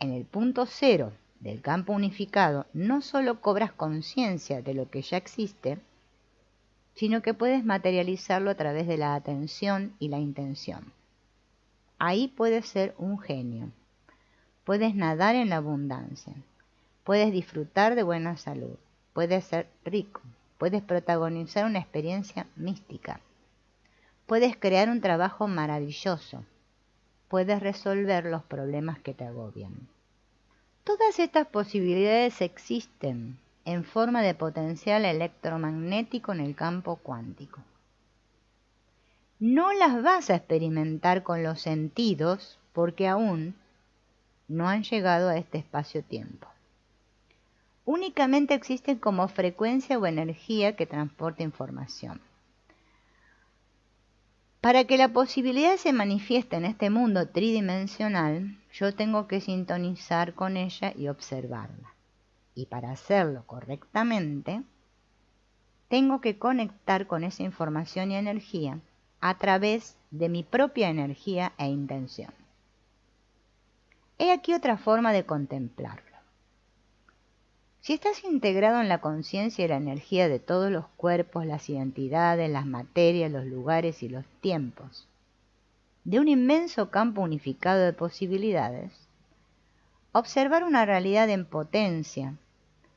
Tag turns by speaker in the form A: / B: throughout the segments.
A: en el punto cero del campo unificado, no solo cobras conciencia de lo que ya existe, sino que puedes materializarlo a través de la atención y la intención. Ahí puedes ser un genio, puedes nadar en la abundancia, puedes disfrutar de buena salud, puedes ser rico, puedes protagonizar una experiencia mística, puedes crear un trabajo maravilloso, puedes resolver los problemas que te agobian. Todas estas posibilidades existen en forma de potencial electromagnético en el campo cuántico. No las vas a experimentar con los sentidos porque aún no han llegado a este espacio-tiempo. Únicamente existen como frecuencia o energía que transporta información. Para que la posibilidad se manifieste en este mundo tridimensional, yo tengo que sintonizar con ella y observarla. Y para hacerlo correctamente, tengo que conectar con esa información y energía a través de mi propia energía e intención. He aquí otra forma de contemplarlo. Si estás integrado en la conciencia y la energía de todos los cuerpos, las identidades, las materias, los lugares y los tiempos, de un inmenso campo unificado de posibilidades, observar una realidad en potencia,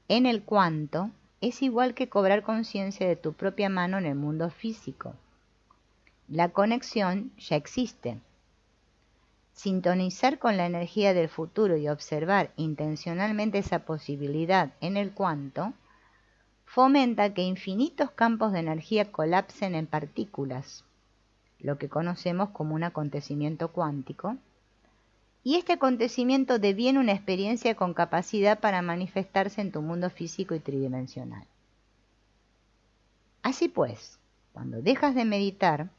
A: en el cuanto, es igual que cobrar conciencia de tu propia mano en el mundo físico. La conexión ya existe. Sintonizar con la energía del futuro y observar intencionalmente esa posibilidad en el cuanto fomenta que infinitos campos de energía colapsen en partículas, lo que conocemos como un acontecimiento cuántico, y este acontecimiento deviene una experiencia con capacidad para manifestarse en tu mundo físico y tridimensional. Así pues, cuando dejas de meditar,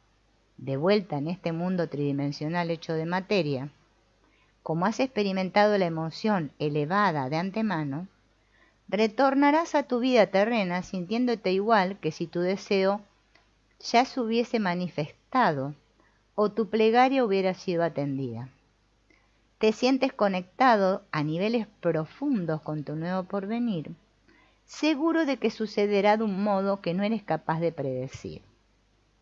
A: de vuelta en este mundo tridimensional hecho de materia, como has experimentado la emoción elevada de antemano, retornarás a tu vida terrena sintiéndote igual que si tu deseo ya se hubiese manifestado o tu plegaria hubiera sido atendida. Te sientes conectado a niveles profundos con tu nuevo porvenir, seguro de que sucederá de un modo que no eres capaz de predecir,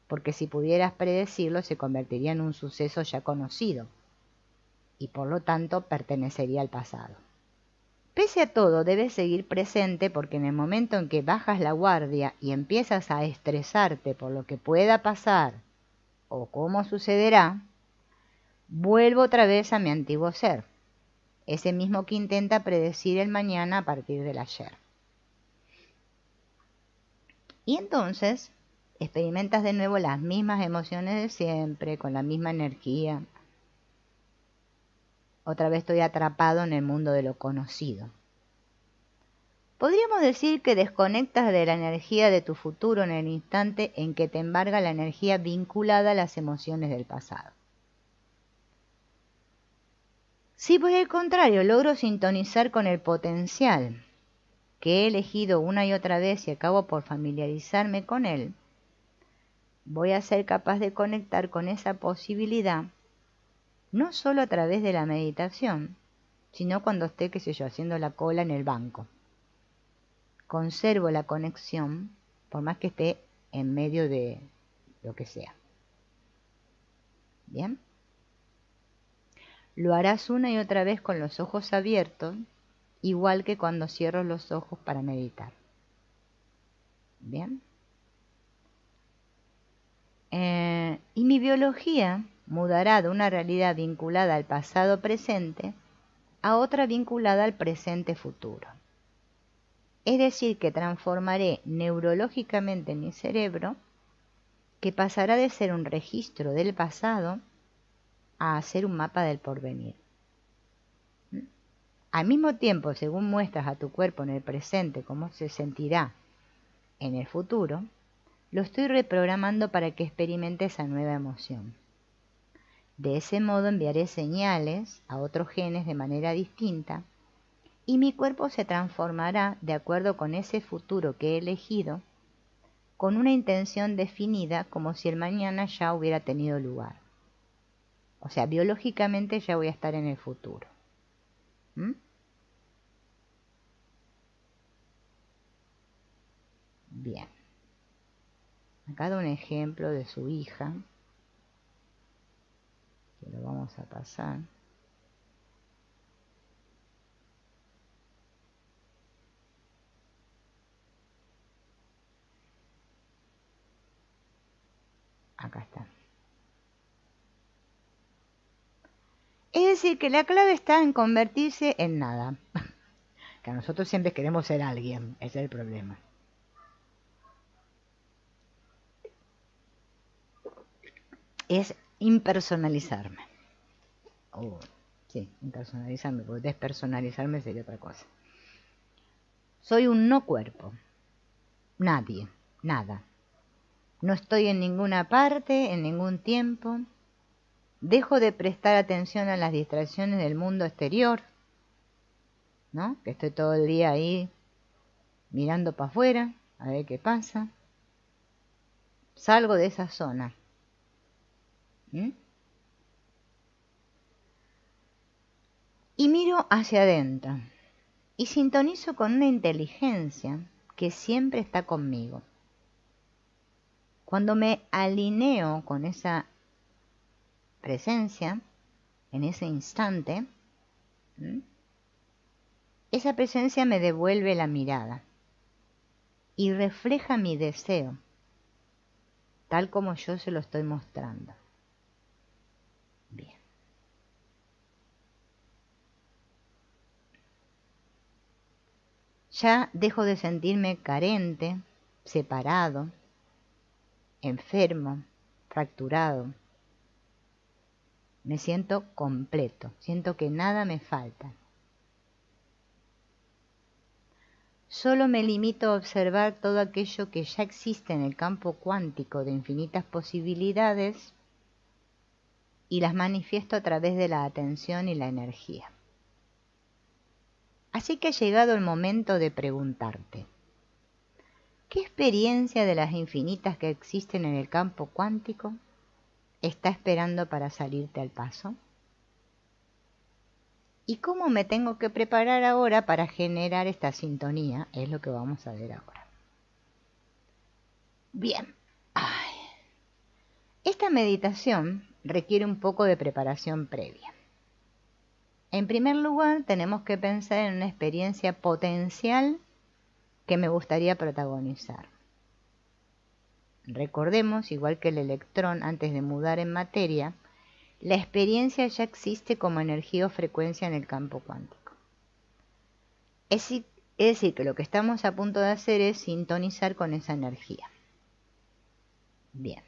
A: porque si pudieras predecirlo se convertiría en un suceso ya conocido y por lo tanto pertenecería al pasado. Pese a todo, debes seguir presente porque en el momento en que bajas la guardia y empiezas a estresarte por lo que pueda pasar o cómo sucederá, vuelvo otra vez a mi antiguo ser, ese mismo que intenta predecir el mañana a partir del ayer. Y entonces experimentas de nuevo las mismas emociones de siempre, con la misma energía. Otra vez estoy atrapado en el mundo de lo conocido. Podríamos decir que desconectas de la energía de tu futuro en el instante en que te embarga la energía vinculada a las emociones del pasado. Si por el contrario logro sintonizar con el potencial que he elegido una y otra vez y acabo por familiarizarme con él, voy a ser capaz de conectar con esa posibilidad no solo a través de la meditación, sino cuando esté, qué sé yo, haciendo la cola en el banco. Conservo la conexión por más que esté en medio de lo que sea. ¿Bien? Lo harás una y otra vez con los ojos abiertos, igual que cuando cierro los ojos para meditar. ¿Bien? Y mi biología mudará de una realidad vinculada al pasado presente a otra vinculada al presente futuro. Es decir, que transformaré neurológicamente mi cerebro, que pasará de ser un registro del pasado a ser un mapa del porvenir. Al mismo tiempo, según muestras a tu cuerpo en el presente cómo se sentirá en el futuro, lo estoy reprogramando para que experimente esa nueva emoción. De ese modo enviaré señales a otros genes de manera distinta y mi cuerpo se transformará de acuerdo con ese futuro que he elegido, con una intención definida como si el mañana ya hubiera tenido lugar. O sea, biológicamente ya voy a estar en el futuro. ¿Mm? Bien. Acá da un ejemplo de su hija, que lo vamos a pasar. Acá está. Es decir, que la clave está en convertirse en nada. Que nosotros siempre queremos ser alguien, ese es el problema. Es impersonalizarme. Sí, impersonalizarme, porque despersonalizarme sería otra cosa. Soy un no cuerpo. Nadie, nada. No estoy en ninguna parte, en ningún tiempo. Dejo de prestar atención a las distracciones del mundo exterior, ¿no? Que estoy todo el día ahí mirando para afuera, a ver qué pasa. Salgo de esa zona. Y miro hacia adentro. Y sintonizo con una inteligencia que siempre está conmigo. Cuando me alineo con esa presencia, en ese instante, esa presencia me devuelve la mirada y refleja mi deseo, tal como yo se lo estoy mostrando. Bien. Ya dejo de sentirme carente, separado, enfermo, fracturado. Me siento completo, siento que nada me falta. Solo me limito a observar todo aquello que ya existe en el campo cuántico de infinitas posibilidades y las manifiesto a través de la atención y la energía. Así que ha llegado el momento de preguntarte, ¿qué experiencia de las infinitas que existen en el campo cuántico está esperando para salirte al paso? ¿Y cómo me tengo que preparar ahora para generar esta sintonía? Es lo que vamos a ver ahora. Bien. Esta meditación requiere un poco de preparación previa. En primer lugar, tenemos que pensar en una experiencia potencial que me gustaría protagonizar. Recordemos, igual que el electrón antes de mudar en materia, la experiencia ya existe como energía o frecuencia en el campo cuántico. Es decir, que lo que estamos a punto de hacer es sintonizar con esa energía. Bien.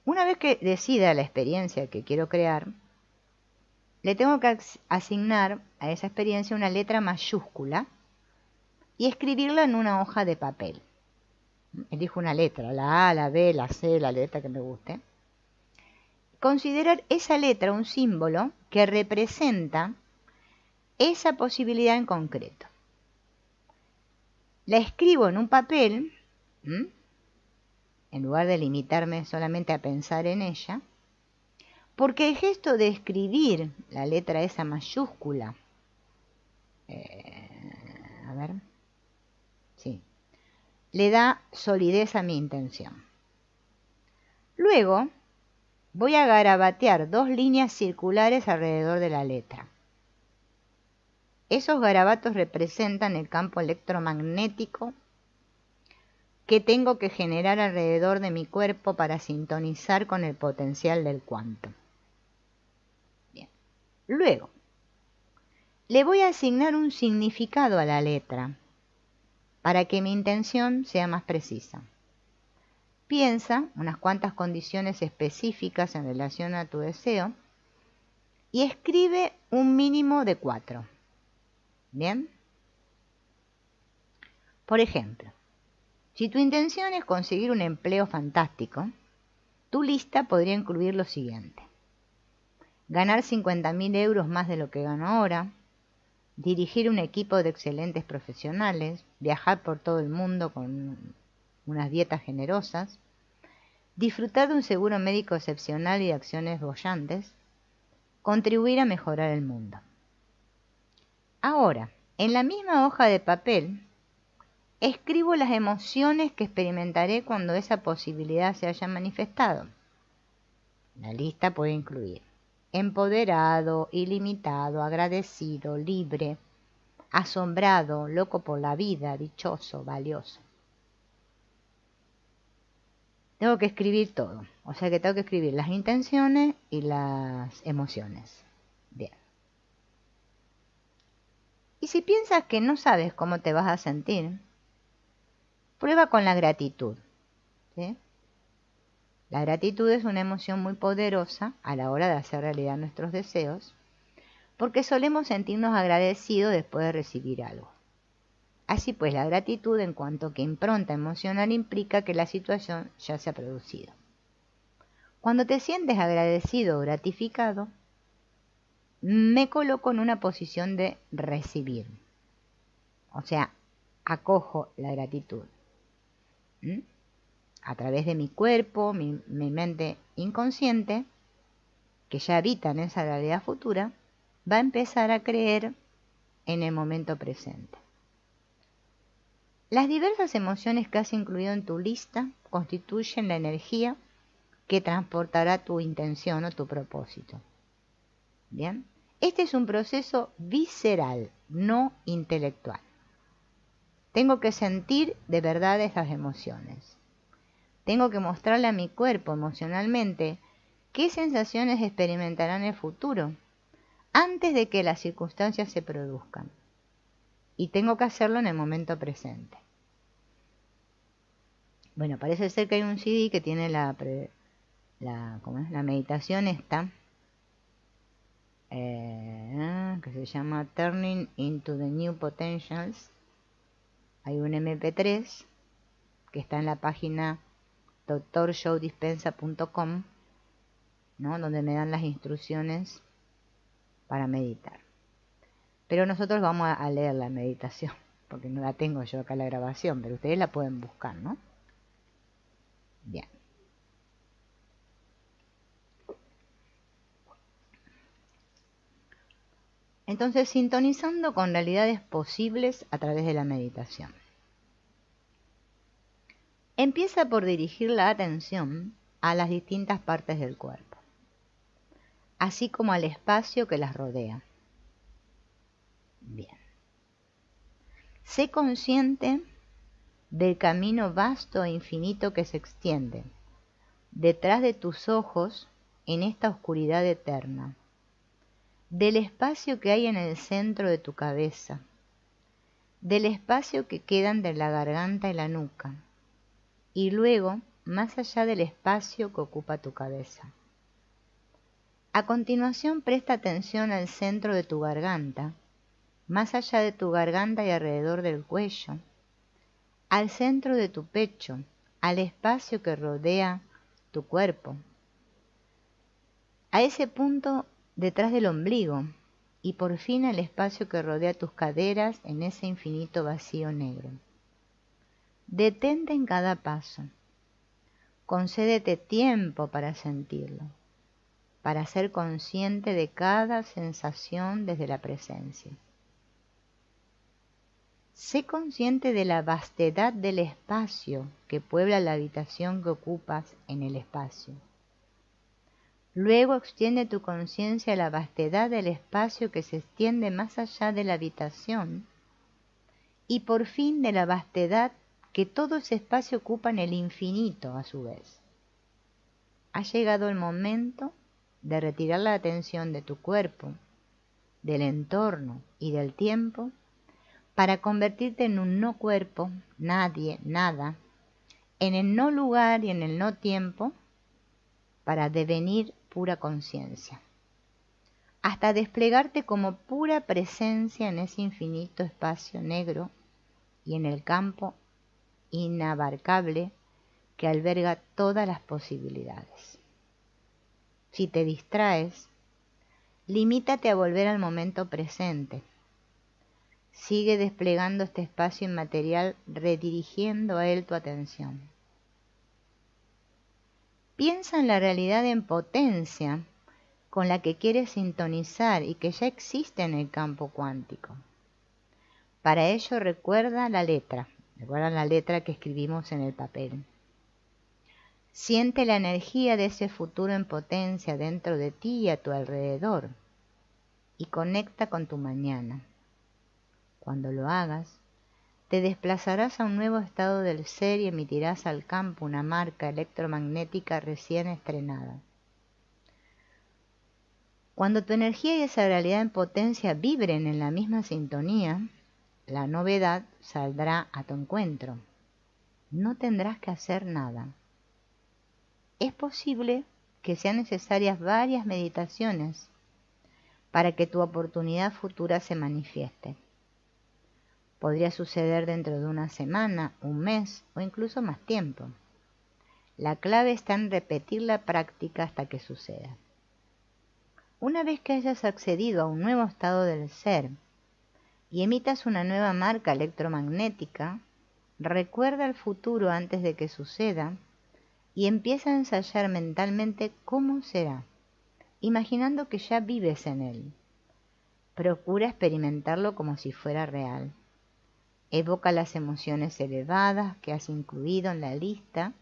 A: Una vez que decida la experiencia que quiero crear, le tengo que asignar a esa experiencia una letra mayúscula y escribirla en una hoja de papel. Elijo una letra, la A, la B, la C, la letra que me guste. Considerar esa letra un símbolo que representa esa posibilidad en concreto. La escribo en un papel, en lugar de limitarme solamente a pensar en ella, porque el gesto de escribir la letra esa mayúscula, le da solidez a mi intención. Luego voy a garabatear 2 líneas circulares alrededor de la letra. Esos garabatos representan el campo electromagnético que tengo que generar alrededor de mi cuerpo para sintonizar con el potencial del cuanto. Bien. Luego, le voy a asignar un significado a la letra para que mi intención sea más precisa. Piensa unas cuantas condiciones específicas en relación a tu deseo y escribe un mínimo de 4. ¿Bien? Por ejemplo, si tu intención es conseguir un empleo fantástico, tu lista podría incluir lo siguiente: ganar 50.000 euros más de lo que gano ahora, dirigir un equipo de excelentes profesionales, viajar por todo el mundo con unas dietas generosas, disfrutar de un seguro médico excepcional y de acciones bollantes, contribuir a mejorar el mundo. Ahora, en la misma hoja de papel, escribo las emociones que experimentaré cuando esa posibilidad se haya manifestado. La lista puede incluir empoderado, ilimitado, agradecido, libre, asombrado, loco por la vida, dichoso, valioso. Tengo que escribir todo, o sea que tengo que escribir las intenciones y las emociones. Bien. Y si piensas que no sabes cómo te vas a sentir, prueba con la gratitud. ¿Sí? La gratitud es una emoción muy poderosa a la hora de hacer realidad nuestros deseos, porque solemos sentirnos agradecidos después de recibir algo. Así pues, la gratitud en cuanto que impronta emocional implica que la situación ya se ha producido. Cuando te sientes agradecido o gratificado, me coloco en una posición de recibir. O sea, acojo la gratitud. A través de mi cuerpo, mi mente inconsciente, que ya habita en esa realidad futura, va a empezar a creer en el momento presente. Las diversas emociones que has incluido en tu lista constituyen la energía que transportará tu intención o tu propósito. ¿Bien? Este es un proceso visceral, no intelectual. Tengo que sentir de verdad esas emociones. Tengo que mostrarle a mi cuerpo emocionalmente qué sensaciones experimentará en el futuro, antes de que las circunstancias se produzcan. Y tengo que hacerlo en el momento presente. Bueno, parece ser que hay un CD que tiene la meditación esta, que se llama Turning into the New Potentials. Hay un MP3 que está en la página drjoedispensa.com, ¿no? Donde me dan las instrucciones para meditar. Pero nosotros vamos a leer la meditación, porque no la tengo yo acá la grabación, pero ustedes la pueden buscar, ¿no? Bien. Entonces, sintonizando con realidades posibles a través de la meditación. Empieza por dirigir la atención a las distintas partes del cuerpo, así como al espacio que las rodea. Bien. Sé consciente del camino vasto e infinito que se extiende detrás de tus ojos en esta oscuridad eterna, del espacio que hay en el centro de tu cabeza, del espacio que queda entre la garganta y la nuca, y luego más allá del espacio que ocupa tu cabeza. A continuación presta atención al centro de tu garganta, más allá de tu garganta y alrededor del cuello, al centro de tu pecho, al espacio que rodea tu cuerpo, a ese punto detrás del ombligo y por fin al espacio que rodea tus caderas en ese infinito vacío negro. Detente en cada paso. Concédete tiempo para sentirlo, para ser consciente de cada sensación desde la presencia. Sé consciente de la vastedad del espacio que puebla la habitación que ocupas en el espacio. Luego extiende tu conciencia a la vastedad del espacio que se extiende más allá de la habitación y por fin de la vastedad que todo ese espacio ocupa en el infinito a su vez. Ha llegado el momento de retirar la atención de tu cuerpo, del entorno y del tiempo para convertirte en un no cuerpo, nadie, nada, en el no lugar y en el no tiempo, para devenir pura conciencia, hasta desplegarte como pura presencia en ese infinito espacio negro y en el campo inabarcable que alberga todas las posibilidades. Si te distraes, limítate a volver al momento presente. Sigue desplegando este espacio inmaterial, redirigiendo a él tu atención. Piensa en la realidad en potencia con la que quieres sintonizar y que ya existe en el campo cuántico. Para ello recuerda la letra que escribimos en el papel. Siente la energía de ese futuro en potencia dentro de ti y a tu alrededor y conecta con tu mañana. Cuando lo hagas, te desplazarás a un nuevo estado del ser y emitirás al campo una marca electromagnética recién estrenada. Cuando tu energía y esa realidad en potencia vibren en la misma sintonía, la novedad saldrá a tu encuentro. No tendrás que hacer nada. Es posible que sean necesarias varias meditaciones para que tu oportunidad futura se manifieste. Podría suceder dentro de una semana, un mes o incluso más tiempo. La clave está en repetir la práctica hasta que suceda. Una vez que hayas accedido a un nuevo estado del ser y emitas una nueva marca electromagnética, recuerda el futuro antes de que suceda y empieza a ensayar mentalmente cómo será, imaginando que ya vives en él. Procura experimentarlo como si fuera real. Evoca las emociones elevadas que has incluido en la lista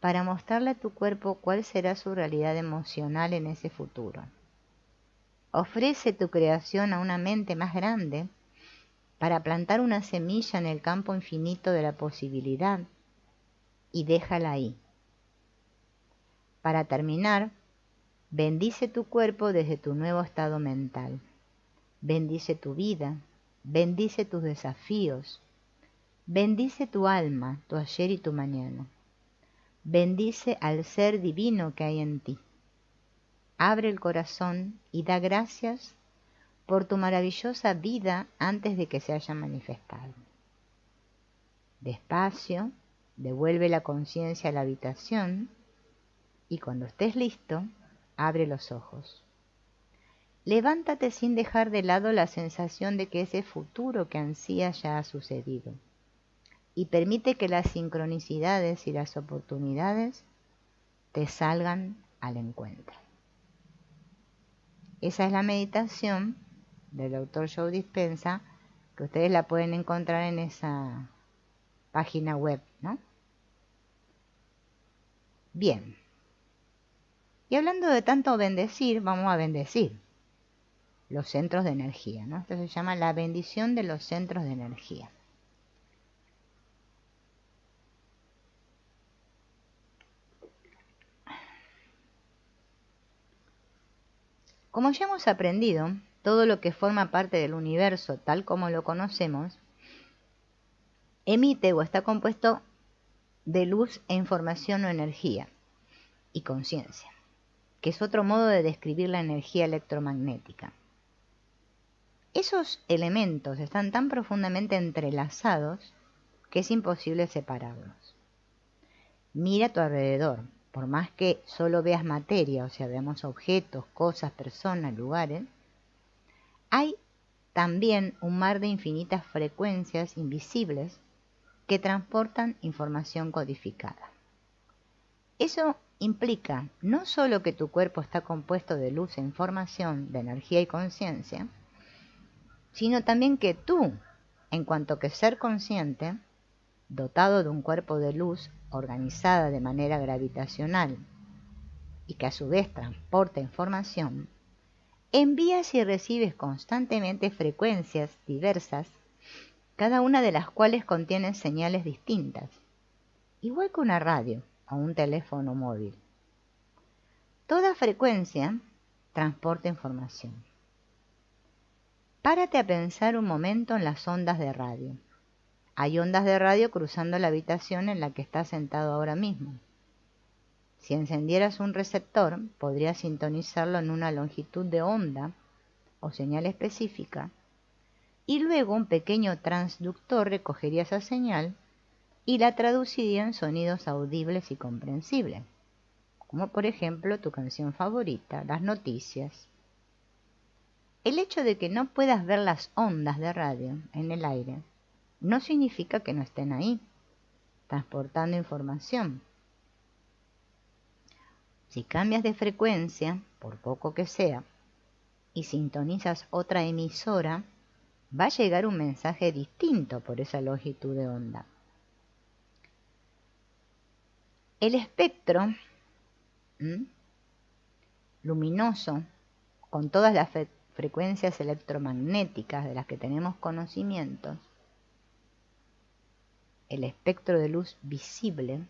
A: para mostrarle a tu cuerpo cuál será su realidad emocional en ese futuro. Ofrece tu creación a una mente más grande para plantar una semilla en el campo infinito de la posibilidad y déjala ahí. Para terminar, bendice tu cuerpo desde tu nuevo estado mental. Bendice tu vida, bendice tus desafíos, bendice tu alma, tu ayer y tu mañana. Bendice al ser divino que hay en ti. Abre el corazón y da gracias por tu maravillosa vida antes de que se haya manifestado. Despacio, devuelve la conciencia a la habitación y cuando estés listo, abre los ojos. Levántate sin dejar de lado la sensación de que ese futuro que ansías ya ha sucedido y permite que las sincronicidades y las oportunidades te salgan al encuentro. Esa es la meditación del Dr. Joe Dispenza, que ustedes la pueden encontrar en esa página web, ¿no? Bien. Y hablando de tanto bendecir, vamos a bendecir los centros de energía, ¿no? Esto se llama la bendición de los centros de energía. Como ya hemos aprendido, todo lo que forma parte del universo tal como lo conocemos, emite o está compuesto de luz e información o energía y conciencia, que es otro modo de describir la energía electromagnética. Esos elementos están tan profundamente entrelazados que es imposible separarlos. Mira a tu alrededor, por más que solo veas materia, o sea, veamos objetos, cosas, personas, lugares, hay también un mar de infinitas frecuencias invisibles que transportan información codificada. Eso implica no solo que tu cuerpo está compuesto de luz e información, de energía y conciencia, sino también que tú, en cuanto que ser consciente, dotado de un cuerpo de luz organizada de manera gravitacional y que a su vez transporta información, envías y recibes constantemente frecuencias diversas, cada una de las cuales contienen señales distintas, igual que una radio o un teléfono móvil. Toda frecuencia transporta información. Párate a pensar un momento en las ondas de radio. Hay ondas de radio cruzando la habitación en la que estás sentado ahora mismo. Si encendieras un receptor, podrías sintonizarlo en una longitud de onda o señal específica, y luego un pequeño transductor recogería esa señal y la traduciría en sonidos audibles y comprensibles, como por ejemplo tu canción favorita, las noticias. El hecho de que no puedas ver las ondas de radio en el aire no significa que no estén ahí, transportando información. Si cambias de frecuencia, por poco que sea, y sintonizas otra emisora, va a llegar un mensaje distinto por esa longitud de onda. El espectro luminoso, con todas las frecuencias electromagnéticas de las que tenemos conocimientos, el espectro de luz visible,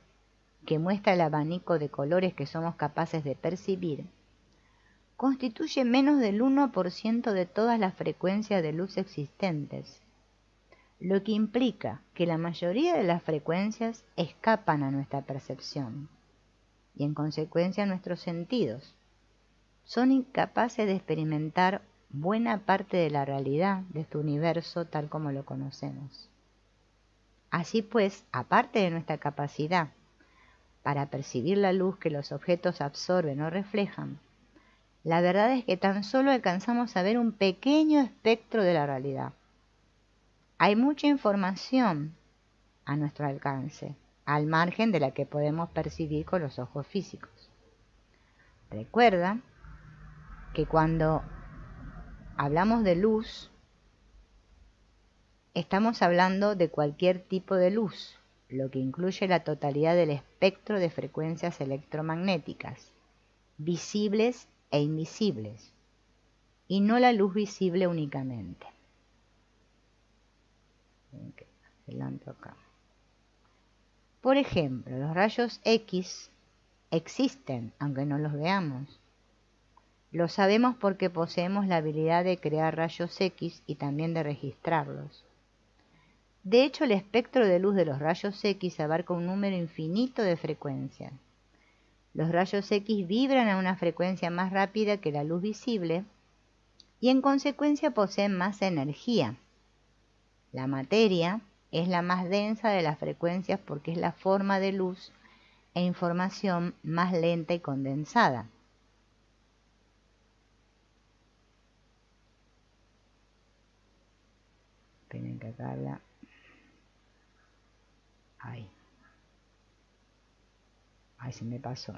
A: que muestra el abanico de colores que somos capaces de percibir, constituye menos del 1% de todas las frecuencias de luz existentes, lo que implica que la mayoría de las frecuencias escapan a nuestra percepción y en consecuencia nuestros sentidos son incapaces de experimentar buena parte de la realidad de este universo tal como lo conocemos. Así pues, aparte de nuestra capacidad para percibir la luz que los objetos absorben o reflejan, la verdad es que tan solo alcanzamos a ver un pequeño espectro de la realidad. Hay mucha información a nuestro alcance, al margen de la que podemos percibir con los ojos físicos. Recuerda que cuando hablamos de luz, estamos hablando de cualquier tipo de luz, lo que incluye la totalidad del espectro de frecuencias electromagnéticas, visibles e invisibles, y no la luz visible únicamente. Adelanto acá. Por ejemplo, los rayos X existen, aunque no los veamos. Lo sabemos porque poseemos la habilidad de crear rayos X y también de registrarlos. De hecho, el espectro de luz de los rayos X abarca un número infinito de frecuencias. Los rayos X vibran a una frecuencia más rápida que la luz visible y en consecuencia poseen más energía. La materia es la más densa de las frecuencias porque es la forma de luz e información más lenta y condensada. Esperen que acá habla. Ay, se me pasó.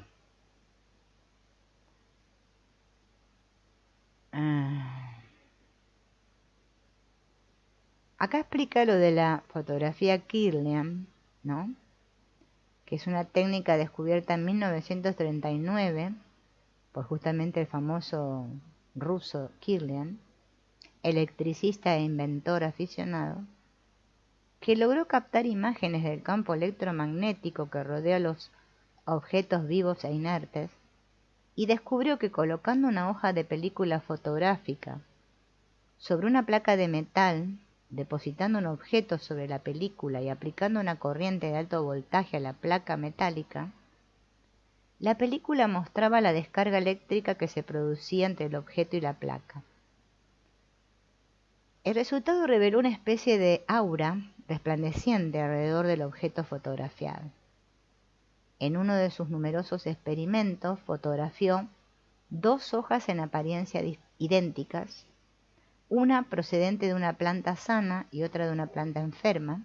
A: Acá explica lo de la fotografía Kirlian, ¿no? Que es una técnica descubierta en 1939 por justamente el famoso ruso Kirlian, electricista e inventor aficionado, que logró captar imágenes del campo electromagnético que rodea los objetos vivos e inertes y descubrió que colocando una hoja de película fotográfica sobre una placa de metal, depositando un objeto sobre la película y aplicando una corriente de alto voltaje a la placa metálica, la película mostraba la descarga eléctrica que se producía entre el objeto y la placa. El resultado reveló una especie de aura resplandeciente alrededor del objeto fotografiado. En uno de sus numerosos experimentos fotografió dos hojas en apariencia idénticas, una procedente de una planta sana y otra de una planta enferma,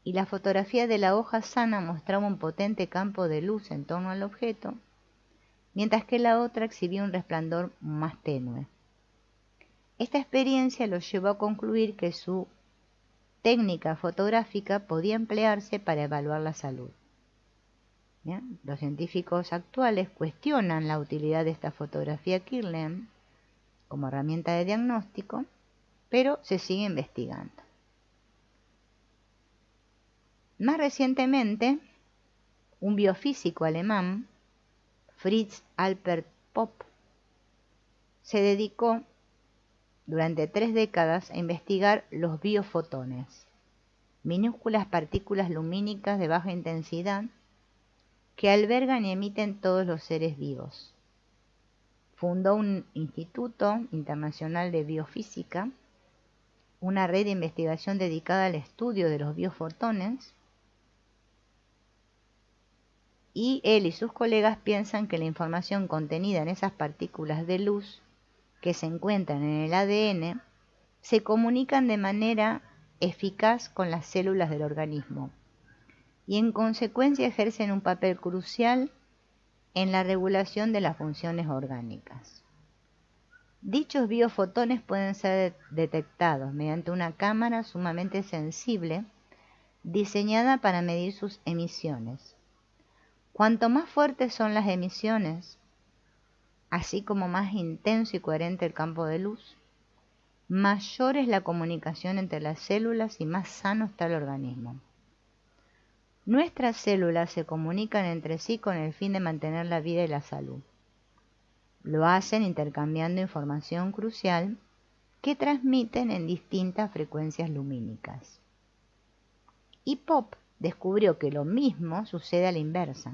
A: y la fotografía de la hoja sana mostraba un potente campo de luz en torno al objeto, mientras que la otra exhibía un resplandor más tenue. Esta experiencia lo llevó a concluir que su técnica fotográfica podía emplearse para evaluar la salud. ¿Bien? Los científicos actuales cuestionan la utilidad de esta fotografía Kirlian como herramienta de diagnóstico, pero se sigue investigando. Más recientemente, un biofísico alemán, Fritz Alpert Popp, se dedicó durante 3 décadas a investigar los biofotones, minúsculas partículas lumínicas de baja intensidad que albergan y emiten todos los seres vivos. Fundó un Instituto Internacional de Biofísica, una red de investigación dedicada al estudio de los biofotones, y él y sus colegas piensan que la información contenida en esas partículas de luz que se encuentran en el ADN se comunican de manera eficaz con las células del organismo y en consecuencia ejercen un papel crucial en la regulación de las funciones orgánicas. Dichos biofotones pueden ser detectados mediante una cámara sumamente sensible diseñada para medir sus emisiones. Cuanto más fuertes son las emisiones, así como más intenso y coherente el campo de luz, mayor es la comunicación entre las células y más sano está el organismo. Nuestras células se comunican entre sí con el fin de mantener la vida y la salud. Lo hacen intercambiando información crucial que transmiten en distintas frecuencias lumínicas. Y Pope descubrió que lo mismo sucede a la inversa.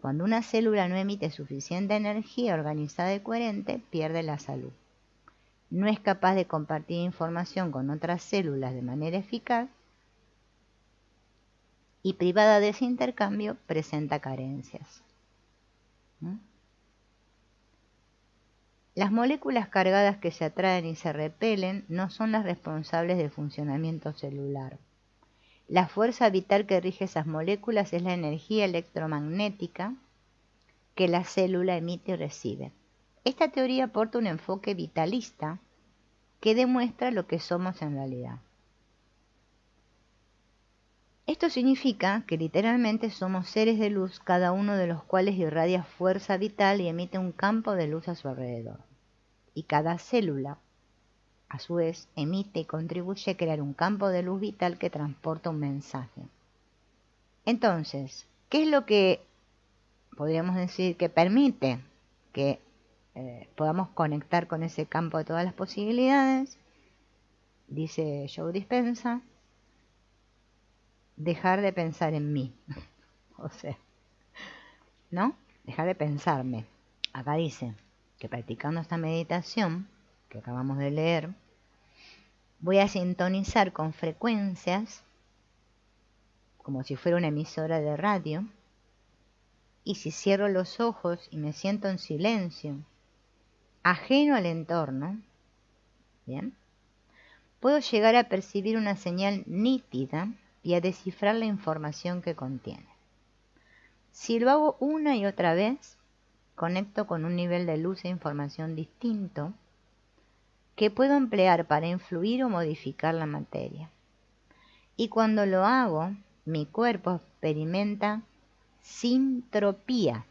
A: Cuando una célula no emite suficiente energía organizada y coherente, pierde la salud. No es capaz de compartir información con otras células de manera eficaz y privada de ese intercambio presenta carencias. Las moléculas cargadas que se atraen y se repelen no son las responsables del funcionamiento celular. La fuerza vital que rige esas moléculas es la energía electromagnética que la célula emite y recibe. Esta teoría aporta un enfoque vitalista que demuestra lo que somos en realidad. Esto significa que literalmente somos seres de luz, cada uno de los cuales irradia fuerza vital y emite un campo de luz a su alrededor. Y cada célula, a su vez, emite y contribuye a crear un campo de luz vital que transporta un mensaje. Entonces, ¿qué es lo que podríamos decir que permite que podamos conectar con ese campo de todas las posibilidades? Dice Joe Dispenza, dejar de pensar en mí. O sea, ¿no? Dejar de pensarme. Acá dice que practicando esta meditación que acabamos de leer, voy a sintonizar con frecuencias como si fuera una emisora de radio, y si cierro los ojos y me siento en silencio, ajeno al entorno, ¿bien?, puedo llegar a percibir una señal nítida y a descifrar la información que contiene. Si lo hago una y otra vez, conecto con un nivel de luz e información distinto que puedo emplear para influir o modificar la materia. Y cuando lo hago, mi cuerpo experimenta sintropía,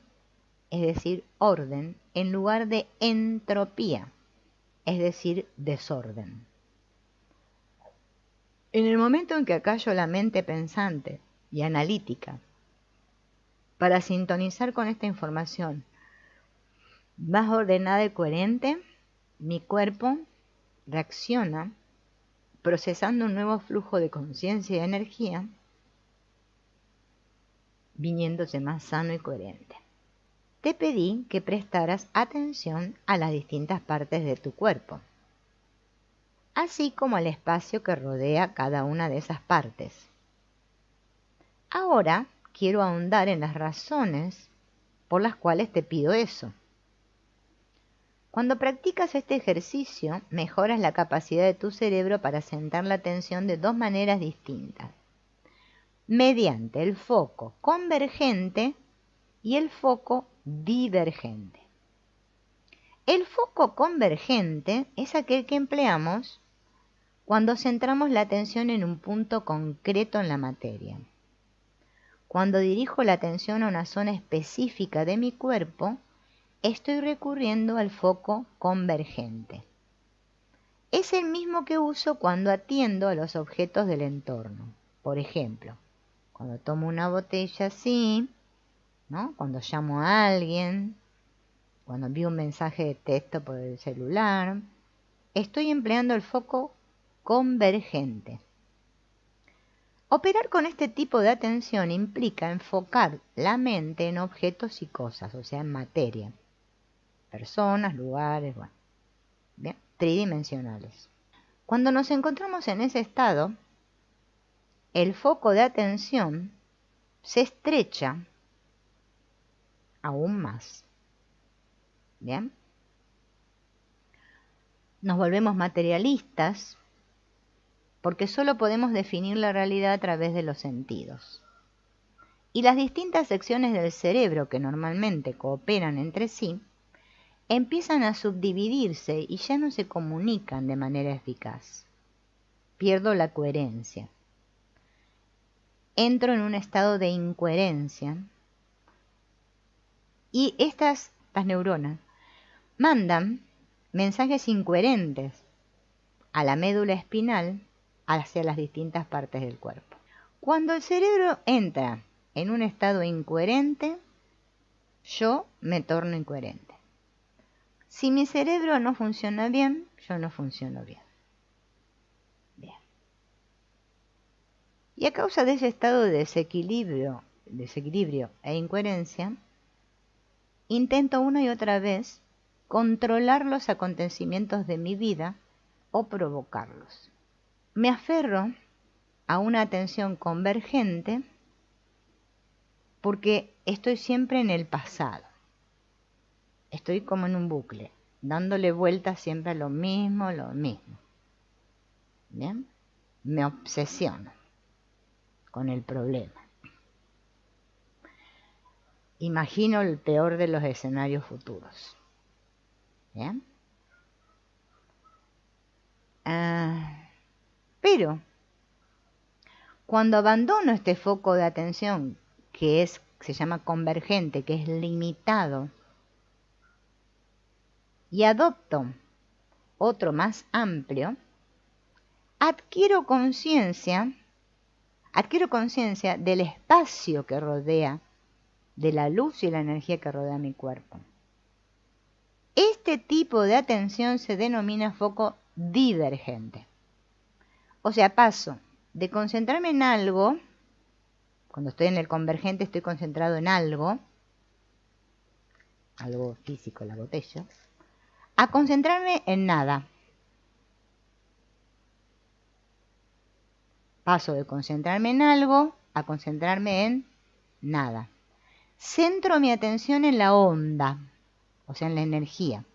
A: es decir, orden, en lugar de entropía, es decir, desorden. En el momento en que acallo la mente pensante y analítica para sintonizar con esta información más ordenada y coherente, mi cuerpo reacciona procesando un nuevo flujo de conciencia y energía, viniéndose más sano y coherente. Te pedí que prestaras atención a las distintas partes de tu cuerpo, así como al espacio que rodea cada una de esas partes. Ahora quiero ahondar en las razones por las cuales te pido eso. Cuando practicas este ejercicio, mejoras la capacidad de tu cerebro para centrar la atención de dos maneras distintas, mediante el foco convergente y el foco divergente. El foco convergente es aquel que empleamos cuando centramos la atención en un punto concreto en la materia. Cuando dirijo la atención a una zona específica de mi cuerpo, estoy recurriendo al foco convergente. Es el mismo que uso cuando atiendo a los objetos del entorno. Por ejemplo, cuando tomo una botella así, ¿no?, cuando llamo a alguien, cuando envío un mensaje de texto por el celular, estoy empleando el foco convergente. Operar con este tipo de atención implica enfocar la mente en objetos y cosas, o sea, en materia, personas, lugares, bueno, bien, tridimensionales. Cuando nos encontramos en ese estado, el foco de atención se estrecha aún más. Bien, nos volvemos materialistas porque solo podemos definir la realidad a través de los sentidos. Y las distintas secciones del cerebro que normalmente cooperan entre sí, empiezan a subdividirse y ya no se comunican de manera eficaz. Pierdo la coherencia. Entro en un estado de incoherencia y estas neuronas mandan mensajes incoherentes a la médula espinal hacia las distintas partes del cuerpo. Cuando el cerebro entra en un estado incoherente, yo me torno incoherente. Si mi cerebro no funciona bien, yo no funciono bien. Bien. Y a causa de ese estado de desequilibrio e incoherencia, intento una y otra vez controlar los acontecimientos de mi vida o provocarlos. Me aferro a una atención convergente porque estoy siempre en el pasado. Estoy como en un bucle, dándole vueltas siempre a lo mismo. ¿Bien? Me obsesiono con el problema. Imagino el peor de los escenarios futuros. ¿Bien? Pero cuando abandono este foco de atención que se llama convergente, que es limitado, y adopto otro más amplio, adquiero conciencia del espacio que rodea, de la luz y la energía que rodea mi cuerpo. Este tipo de atención se denomina foco divergente. O sea, paso de concentrarme en algo, cuando estoy en el convergente estoy concentrado en algo físico, la botella, a concentrarme en nada. Paso de concentrarme en algo a concentrarme en nada. Centro mi atención en la onda, o sea, en la energía,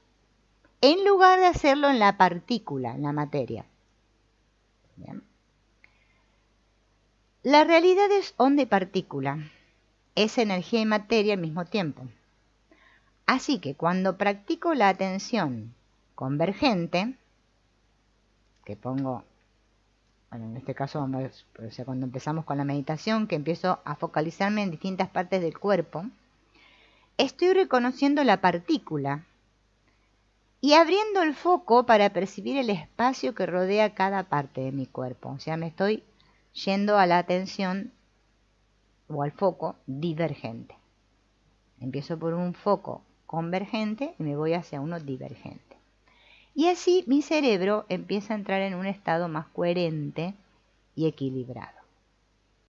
A: en lugar de hacerlo en la partícula, en la materia. Bien. La realidad es onda y partícula, es energía y materia al mismo tiempo. Así que cuando practico la atención convergente, que pongo, bueno, en este caso, cuando empezamos con la meditación, que empiezo a focalizarme en distintas partes del cuerpo, estoy reconociendo la partícula y abriendo el foco para percibir el espacio que rodea cada parte de mi cuerpo. O sea, me estoy yendo a la atención o al foco divergente. Empiezo por un foco convergente y me voy hacia uno divergente. Y así mi cerebro empieza a entrar en un estado más coherente y equilibrado.